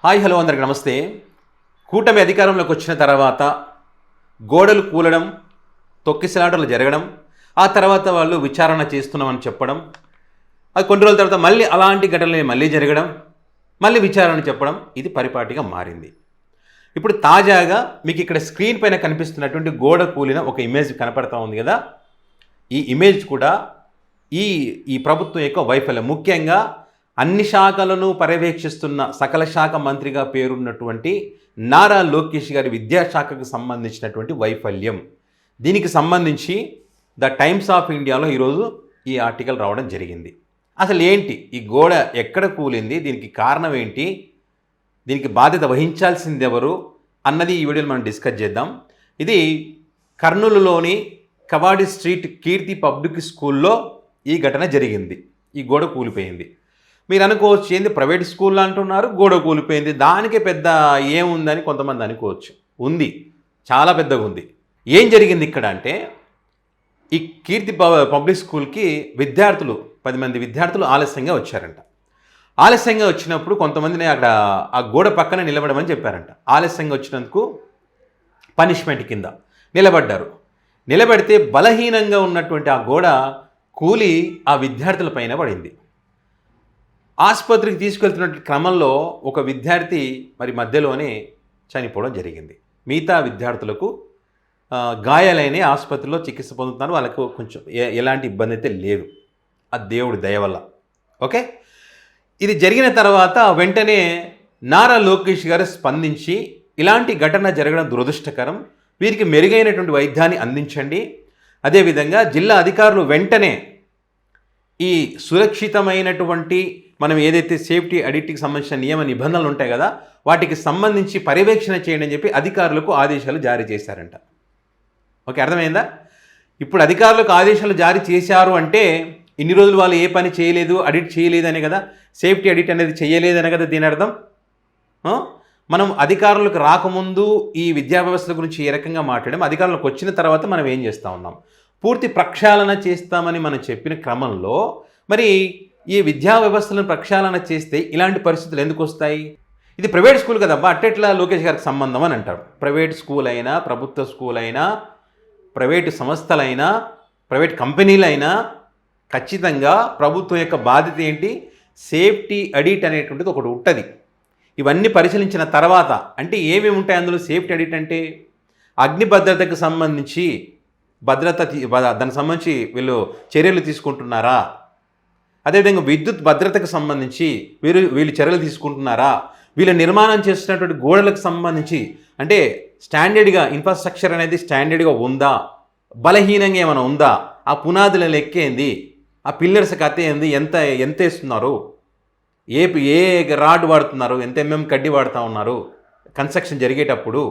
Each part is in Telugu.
హాయ్ హలో అందరికి నమస్తే. కూటమి అధికారంలోకి వచ్చిన తర్వాత గోడలు కూలడం, తొక్కిసలాటలు జరగడం, ఆ తర్వాత వాళ్ళు విచారణ చేస్తున్నామని చెప్పడం, అది కొన్ని రోజుల తర్వాత మళ్ళీ అలాంటి ఘటనలు మళ్ళీ జరగడం, మళ్ళీ విచారణ చెప్పడం, ఇది పరిపాటిగా మారింది. ఇప్పుడు తాజాగా మీకు ఇక్కడ స్క్రీన్ పైన కనిపిస్తున్నటువంటి గోడ కూలిన ఒక ఇమేజ్ కనపడతా ఉంది కదా. ఈ ఇమేజ్ కూడా ఈ ప్రభుత్వం యొక్క వైఫల్యం, ముఖ్యంగా అన్ని శాఖలను పర్యవేక్షిస్తున్న సకల శాఖ మంత్రిగా పేరున్నటువంటి నారా లోకేష్ గారి విద్యాశాఖకు సంబంధించినటువంటి వైఫల్యం. దీనికి సంబంధించి ద టైమ్స్ ఆఫ్ ఇండియాలో ఈరోజు ఈ ఆర్టికల్ రావడం జరిగింది. అసలు ఏంటి ఈ గోడ ఎక్కడ కూలింది, దీనికి కారణం ఏంటి, దీనికి బాధ్యత వహించాల్సింది ఎవరు అన్నది ఈ వీడియోలో మనం డిస్కస్ చేద్దాం. ఇది కర్నూలులోని కవాడి స్ట్రీట్ కీర్తి పబ్లిక్ స్కూల్లో ఈ ఘటన జరిగింది. ఈ గోడ కూలిపోయింది. మీరు అనుకోవచ్చు, ఏంది ప్రైవేట్ స్కూల్ అంటున్నారు, గోడ కూలిపోయింది, దానికి పెద్ద ఏముందని కొంతమంది అనుకోవచ్చు. ఉంది, చాలా పెద్దగా ఉంది. ఏం జరిగింది ఇక్కడ అంటే, ఈ కీర్తి పబ్లిక్ స్కూల్కి 10 మంది విద్యార్థులు ఆలస్యంగా వచ్చారంట. ఆలస్యంగా వచ్చినప్పుడు కొంతమందిని అక్కడ ఆ గోడ పక్కన నిలబడమని చెప్పారంట. ఆలస్యంగా వచ్చినందుకు పనిష్మెంట్ కింద నిలబడ్డారు. నిలబడితే బలహీనంగా ఉన్నటువంటి ఆ గోడ కూలి ఆ విద్యార్థుల పైన పడింది. ఆసుపత్రికి తీసుకెళ్తున్న క్రమంలో ఒక విద్యార్థి మరి మధ్యలోనే చనిపోవడం జరిగింది. మిగతా విద్యార్థులకు గాయాలైన ఆసుపత్రిలో చికిత్స పొందుతున్నారు. వాళ్ళకు కొంచెం ఎలాంటి ఇబ్బంది అయితే లేదు, ఆ దేవుడి దయ వల్ల. ఓకే, ఇది జరిగిన తర్వాత వెంటనే నారా లోకేష్ గారు స్పందించి, ఇలాంటి ఘటన జరగడం దురదృష్టకరం, వీరికి మెరుగైనటువంటి వైద్యాన్ని అందించండి, అదేవిధంగా జిల్లా అధికారులు వెంటనే ఈ సురక్షితమైనటువంటి మనం ఏదైతే సేఫ్టీ ఆడిట్కి సంబంధించిన నియమ నిబంధనలు ఉంటాయి కదా, వాటికి సంబంధించి పర్యవేక్షణ చేయండి అని చెప్పి అధికారులకు ఆదేశాలు జారీ చేశారంట. ఓకే, అర్థమైందా? ఇప్పుడు అధికారులకు ఆదేశాలు జారీ చేశారు అంటే ఇన్ని రోజులు వాళ్ళు ఏ పని చేయలేదు, ఆడిట్ చేయలేదనే కదా, సేఫ్టీ ఆడిట్ అనేది చేయలేదనే కదా దీని అర్థం. మనం అధికారులకు రాకముందు ఈ విద్యా వ్యవస్థ గురించి ఏ రకంగా మాట్లాడాం, అధికారులకు వచ్చిన తర్వాత మనం ఏం చేస్తూ ఉన్నాం, పూర్తి ప్రక్షాళన చేస్తామని మనం చెప్పిన క్రమంలో మరి ఈ విద్యా వ్యవస్థలను ప్రక్షాళన చేస్తే ఇలాంటి పరిస్థితులు ఎందుకు వస్తాయి? ఇది ప్రైవేట్ స్కూల్ కదబ్బా, అట్టెట్లా లోకేష్ గారికి సంబంధం అని అంటారు. ప్రైవేట్ స్కూల్ అయినా, ప్రభుత్వ స్కూల్ అయినా, ప్రైవేటు సంస్థలైనా, ప్రైవేట్ కంపెనీలైనా ఖచ్చితంగా ప్రభుత్వం యొక్క బాధ్యత ఏంటి, సేఫ్టీ ఆడిట్ అనేటువంటిది ఒకటి ఉంటుంది. ఇవన్నీ పరిశీలించిన తర్వాత అంటే ఏమేమి ఉంటాయి అందులో సేఫ్టీ ఆడిట్ అంటే, అగ్ని భద్రతకు సంబంధించి దానికి సంబంధించి వీళ్ళు చర్యలు తీసుకుంటున్నారా, అదేవిధంగా విద్యుత్ భద్రతకు సంబంధించి వీళ్ళు చర్యలు తీసుకుంటున్నారా, వీళ్ళు నిర్మాణం చేస్తున్నటువంటి గోడలకు సంబంధించి అంటే స్టాండర్డ్గా ఇన్ఫ్రాస్ట్రక్చర్ అనేది స్టాండర్డ్గా ఉందా, బలహీనంగా ఏమైనా ఉందా, ఆ పునాదుల లెక్కేంది, ఆ పిల్లర్స్ కథ ఏంది, ఎంత వేస్తున్నారు, ఏ రాడ్ వాడుతున్నారు, ఎంత ఎంఎం కడ్డీ వాడుతూ ఉన్నారు కన్స్ట్రక్షన్ జరిగేటప్పుడు.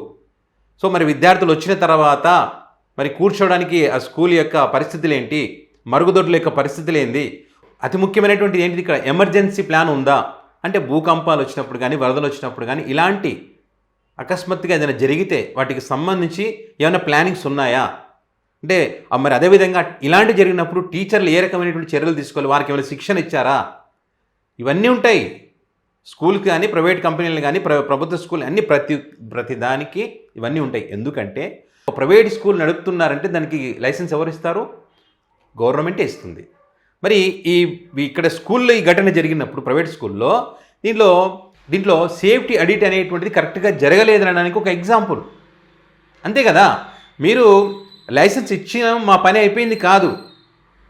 సో మరి విద్యార్థులు వచ్చిన తర్వాత మరి కూర్చోవడానికి ఆ స్కూల్ యొక్క పరిస్థితులు ఏంటి, మరుగుదొడ్ల యొక్క పరిస్థితులు ఏంది, అతి ముఖ్యమైనటువంటిది ఏంటిది ఇక్కడ ఎమర్జెన్సీ ప్లాన్ ఉందా, అంటే భూకంపాలు వచ్చినప్పుడు కానీ, వరదలు వచ్చినప్పుడు కానీ, ఇలాంటి అకస్మాత్తుగా ఏదైనా జరిగితే వాటికి సంబంధించి ఏమైనా ప్లానింగ్స్ ఉన్నాయా, అంటే మరి అదేవిధంగా ఇలాంటి జరిగినప్పుడు టీచర్లు ఏ రకమైనటువంటి చర్యలు తీసుకోవాలి, వారికి ఏమైనా శిక్షణ ఇచ్చారా, ఇవన్నీ ఉంటాయి. స్కూల్కి కానీ, ప్రైవేట్ కంపెనీలు కానీ, ప్రభుత్వ స్కూల్ అన్ని ప్రతి దానికి ఇవన్నీ ఉంటాయి. ఎందుకంటే ప్రైవేట్ స్కూల్ నడుపుతున్నారంటే దానికి లైసెన్స్ ఎవరు ఇస్తారు, గవర్నమెంటే ఇస్తుంది. మరి ఇక్కడ స్కూల్లో ఈ ఘటన జరిగినప్పుడు ప్రైవేట్ స్కూల్లో దీంట్లో సేఫ్టీ ఆడిట్ అనేటువంటిది కరెక్ట్గా జరగలేదనడానికి ఒక ఎగ్జాంపుల్, అంతే కదా. మీరు లైసెన్స్ ఇచ్చిన మా పని అయిపోయింది కాదు,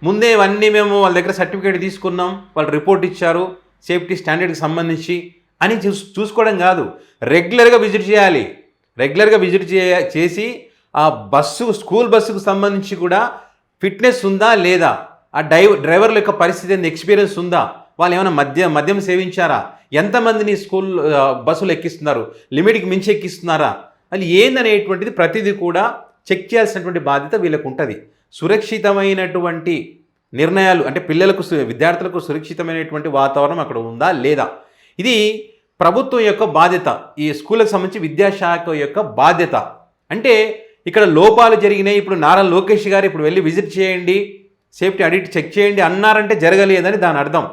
ముందే ఇవన్నీ మేము వాళ్ళ దగ్గర సర్టిఫికేట్ తీసుకున్నాం, వాళ్ళు రిపోర్ట్ ఇచ్చారు సేఫ్టీ స్టాండర్డ్కి సంబంధించి అని చూసుకోవడం కాదు, రెగ్యులర్గా విజిట్ చేయాలి. రెగ్యులర్గా విజిట్ చేసి ఆ స్కూల్ బస్సుకు సంబంధించి కూడా ఫిట్నెస్ ఉందా లేదా, ఆ డ్రైవర్ల యొక్క పరిస్థితి ఏంది, ఎక్స్పీరియన్స్ ఉందా, వాళ్ళు ఏమైనా మద్యం సేవించారా, ఎంతమందిని స్కూల్ బస్సులు ఎక్కిస్తున్నారు, లిమిట్కి మించి ఎక్కిస్తున్నారా, అది ఏందనేటువంటిది ప్రతిదీ కూడా చెక్ చేయాల్సినటువంటి బాధ్యత వీళ్ళకు ఉంటుంది. సురక్షితమైనటువంటి నిర్ణయాలు అంటే విద్యార్థులకు సురక్షితమైనటువంటి వాతావరణం అక్కడ ఉందా లేదా, ఇది ప్రభుత్వం యొక్క బాధ్యత, ఈ స్కూళ్ళకు సంబంధించి విద్యాశాఖ యొక్క బాధ్యత. అంటే ఇక్కడ లోపాలు జరిగినాయి, ఇప్పుడు నారా లోకేష్ గారు ఇప్పుడు వెళ్ళి విజిట్ చేయండి, సేఫ్టీ ఆడిట్ చెక్ చేయండి అన్నారంటే జరగలేదని దాని అర్థం.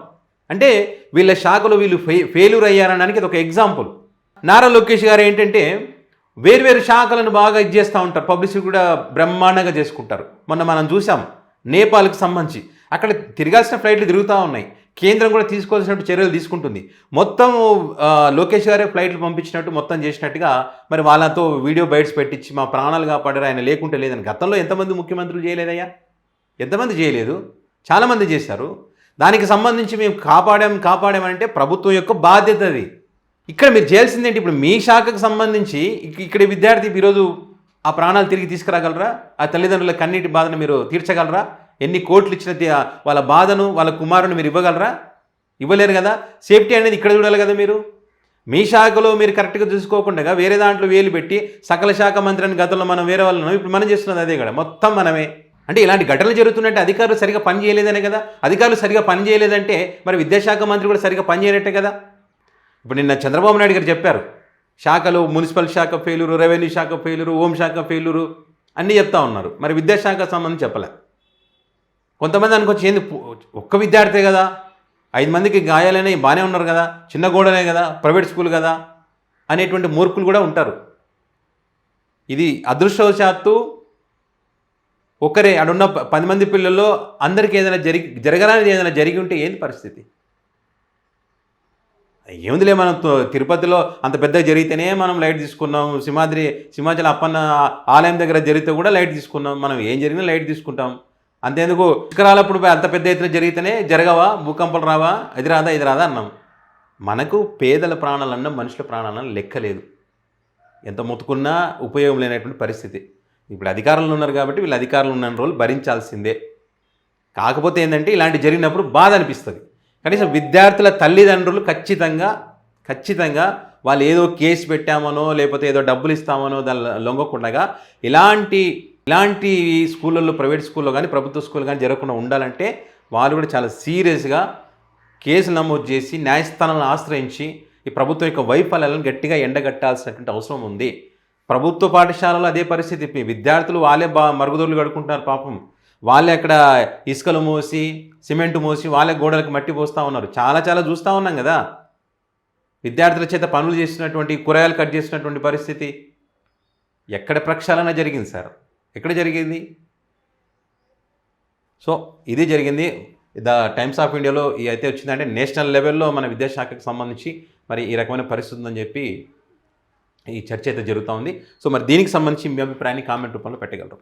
అంటే వీళ్ళ శాఖలో వీళ్ళు ఫెయిల్యూర్ అయ్యారనడానికి ఇది ఒక ఎగ్జాంపుల్. నారా లోకేష్ గారు ఏంటంటే వేర్వేరు శాఖలను బాగా ఇది చేస్తూ ఉంటారు, పబ్లిసిటీ కూడా బ్రహ్మాండంగా చేసుకుంటారు. మొన్న మనం చూసాం నేపాల్కి సంబంధించి అక్కడ తిరగాల్సిన ఫ్లైట్లు తిరుగుతూ ఉన్నాయి, కేంద్రం కూడా తీసుకోవాల్సినట్టు చర్యలు తీసుకుంటుంది. మొత్తం లోకేష్ గారే ఫ్లైట్లు పంపించినట్టు మొత్తం చేసినట్టుగా మరి వాళ్ళతో వీడియో బైట్స్ పెట్టించి మా ప్రాణాలు కాపాడారు ఆయన లేకుంటే లేదని. గతంలో ఎంతమంది ముఖ్యమంత్రులు చేయలేదయ్యా? ఎంతమంది చేయలేదు? చాలామంది చేశారు. దానికి సంబంధించి మేము కాపాడామంటే ప్రభుత్వం యొక్క బాధ్యత అది. ఇక్కడ మీరు చేయాల్సింది ఏంటి? ఇప్పుడు మీ శాఖకు సంబంధించి ఇక్కడ విద్యార్థి ఈరోజు ఆ ప్రాణాలు తిరిగి తీసుకురాగలరా? ఆ తల్లిదండ్రుల కన్నీటి బాధను మీరు తీర్చగలరా? ఎన్ని కోట్లు ఇచ్చిన వాళ్ళ బాధను వాళ్ళ కుమారుని మీరు ఇవ్వగలరా? ఇవ్వలేరు కదా. సేఫ్టీ అనేది ఇక్కడ చూడాలి కదా. మీరు మీ శాఖలో మీరు కరెక్ట్గా చూసుకోకుండా వేరే దాంట్లో వేలు పెట్టి సకల శాఖ మంత్రి అని గతంలో మనం వేరే వాళ్ళను, ఇప్పుడు మనం చేస్తున్నది అదే కదా, మొత్తం మనమే. అంటే ఇలాంటి ఘటనలు జరుగుతున్నట్టే అధికారులు సరిగా పని చేయలేదనే కదా. అధికారులు సరిగా పని చేయలేదంటే మరి విద్యాశాఖ మంత్రి కూడా సరిగా పని చేయనట్టే కదా. ఇప్పుడు నిన్న చంద్రబాబు నాయుడు గారు చెప్పారు, శాఖలు మున్సిపల్ శాఖ ఫెయిలూరు, రెవెన్యూ శాఖ ఫెయిలూరు, హోంశాఖ ఫెయిలూరు అన్నీ చెప్తా ఉన్నారు. మరి విద్యాశాఖకు సంబంధించి చెప్పలే. కొంతమంది అనుకోవచ్చు ఏంది ఒక్క విద్యార్థే కదా, 5 మందికి గాయాలనే బాగానే ఉన్నారు కదా, చిన్న గోడనే కదా, ప్రైవేట్ స్కూల్ కదా అనేటువంటి మూర్ఖులు కూడా ఉంటారు. ఇది అదృష్టవశాత్తు ఒకరే అడున్న 10 మంది పిల్లల్లో అందరికీ ఏదైనా జరగరానిది ఏదైనా జరిగి ఉంటే ఏంది పరిస్థితి? ఏముందిలే, మనం తిరుపతిలో అంత పెద్దగా జరిగితేనే మనం లైట్ తీసుకున్నాం, సింహాచల అప్పన్న ఆలయం దగ్గర జరిగితే కూడా లైట్ తీసుకున్నాం, మనం ఏం జరిగినా లైట్ తీసుకుంటాం. అంతేందుకు పుష్కరాలప్పుడు అంత పెద్ద ఎత్తున జరిగితేనే జరగవా, భూకంపాలు రావా, ఇది రాదా అన్నాం. మనకు పేదల ప్రాణాలన్నా మనుషుల ప్రాణాలన్నా లెక్కలేదు. ఎంత మొత్తుకున్నా ఉపయోగం లేనటువంటి పరిస్థితి. ఇప్పుడు అధికారంలో ఉన్నారు కాబట్టి వీళ్ళు అధికారంలో ఉన్న రోజులు భరించాల్సిందే. కాకపోతే ఏంటంటే ఇలాంటి జరిగినప్పుడు బాధ అనిపిస్తుంది. కనీసం విద్యార్థుల తల్లిదండ్రులు ఖచ్చితంగా వాళ్ళు ఏదో కేసు పెట్టామనో లేకపోతే ఏదో డబ్బులు ఇస్తామనో దాని లొంగకుండా ఇలాంటి స్కూళ్ళల్లో, ప్రైవేట్ స్కూల్లో కానీ ప్రభుత్వ స్కూల్ కానీ జరగకుండా ఉండాలంటే వాళ్ళు కూడా చాలా సీరియస్గా కేసులు నమోదు చేసి న్యాయస్థానాలను ఆశ్రయించి ఈ ప్రభుత్వం యొక్క వైఫల్యాలను గట్టిగా ఎండగట్టాల్సినటువంటి అవసరం ఉంది. ప్రభుత్వ పాఠశాలలో అదే పరిస్థితి. విద్యార్థులు వాళ్ళే మరుగుదొడ్లు కడుకుంటున్నారు పాపం. వాళ్ళే అక్కడ ఇసుకలు మోసి సిమెంట్ మోసి వాళ్ళే గోడలకు మట్టి పోస్తూ ఉన్నారు. చాలా చూస్తూ ఉన్నాం కదా. విద్యార్థుల చేత పనులు చేసినటువంటి, కూరగాయలు కట్ చేసినటువంటి పరిస్థితి ఎక్కడ ప్రక్షాళన జరిగింది సార్? ఎక్కడ జరిగింది? సో ఇది జరిగింది. ద టైమ్స్ ఆఫ్ ఇండియాలో అయితే వచ్చిందంటే నేషనల్ లెవెల్లో మన విద్యాశాఖకు సంబంధించి మరి ఈ రకమైన పరిస్థితి ఉందని చెప్పి ఈ చర్చ అయితే జరుగుతూ ఉంది. సో మరి దీనికి సంబంధించి మీ అభిప్రాయాన్ని కామెంట్ రూపంలో పెట్టగలరు.